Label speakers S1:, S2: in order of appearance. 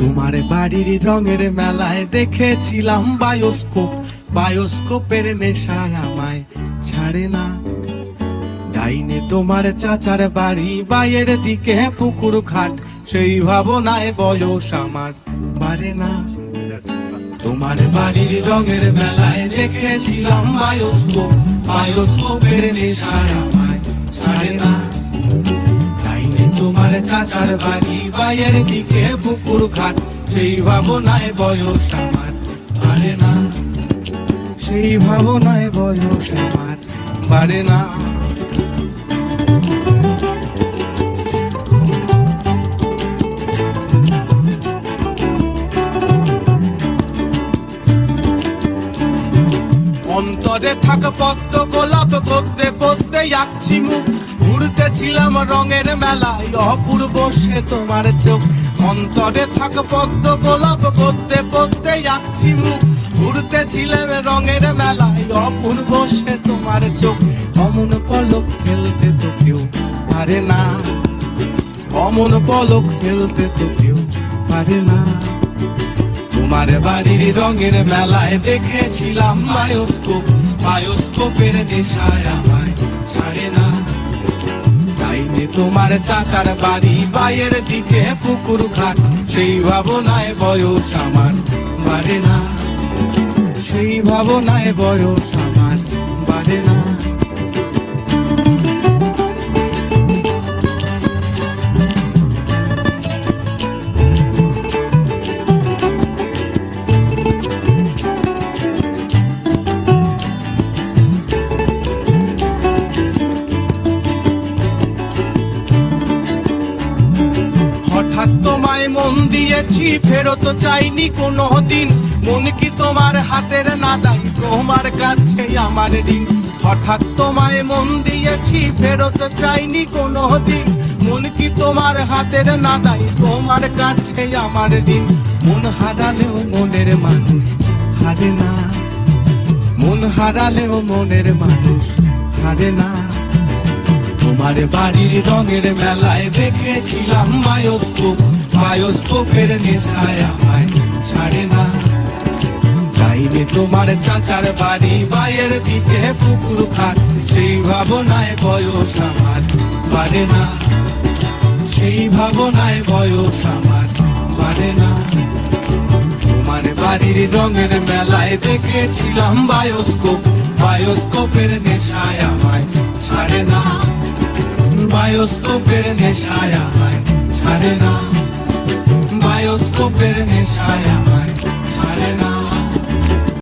S1: তোমার বাড়ির রঙের মেলায় দেখেছিলাম বায়োস্কোপ, বায়োস্কোপের নেশায় আমায় ছাড়ে না। ডাইনে তোমার চাচার বাড়ি, বাইয়ের দিকে পুকুর ঘাট, সেই ভাবনায় বয়স আমার বাড়ে না। তোমার বাড়ির রঙের মেলায় দেখেছিলাম বায়োস্কোপ, বায়োস্কোপের নেশায় আমায় ছাড়ে না। ডাইনে তোমার চাচার বাড়ি, বাইয়ের দিকে পুকুর ঘাট, সেই ভাবনায় বয়স আমার বাড়ে না। সেই ভাবনায় বয়স আমার বাড়ে না। অন্তরে থাক পদ্ম গোলাপ, করতে পড়তে আঁকছি মুখ, ঘুরতেছিলাম রঙের মেলায়, অপূর্ব সে তোমার চোখ। অন্তরে থাক পদ্ম গোলাপ, করতে পড়তে আঁকছি মুখ, ঘুরতেছিলাম রঙের মেলায়, অপূর্ব সে তোমার চোখ। অমন পলক ফেলতে তো কেউ পারে না, অমন পলক ফেলতে তো কেউ পারে না। তোমার বাড়ির রঙের মেলায় দেখেছিলাম বায়োস্কোপ, বায়োস্কোপের নেশায় আমায় ছাড়ে না। ডাইনে তোমার চাচার বাড়ি, বাইয়ের দিকে পুকুর ঘাট, সেই ভাবনায় বয়স আমার বাড়ে না। সেই ভাবনায় বয়স আমার বাড়ে না। হঠাৎ তোমায় মন দিয়েছি, ফেরত চাইনি কোনো দিন, মন কি তোমার হাতের নাদাই, তোমার কাছে আমার ঋণ। হঠাৎ তোমায় মন দিয়েছি, ফেরত চাইনি কোনো দিন, মন কি তোমার হাতের নাদাই, তোমার কাছে আমার ঋণ। মন হারালেও মনের মানুষ হারে না, মন হারালেও মনের মানুষ হারে না। তোমার বাড়ির রঙের মেলায় দেখেছিলাম বায়োস্কোপ, বায়োস্কোপের নেশায় আমায় ছাড়ে না। ডাইনে তোমার চাচার বাড়ি, বাইয়ের দিকে পুকুর ঘাট, সেই ভাবনায় বয়স আমার বাড়ে না। সেই ভাবনায় বয়স আমার বাড়ে না। তোমার বাড়ির রঙের মেলায় দেখেছিলাম বায়োস্কোপ, বায়োস্কোপের নেশায় আমায় ছাড়ে না। বায়োস্কোপের নেশায় আমায় ছাড়ে না। বায়োস্কোপের নেশায় আমায়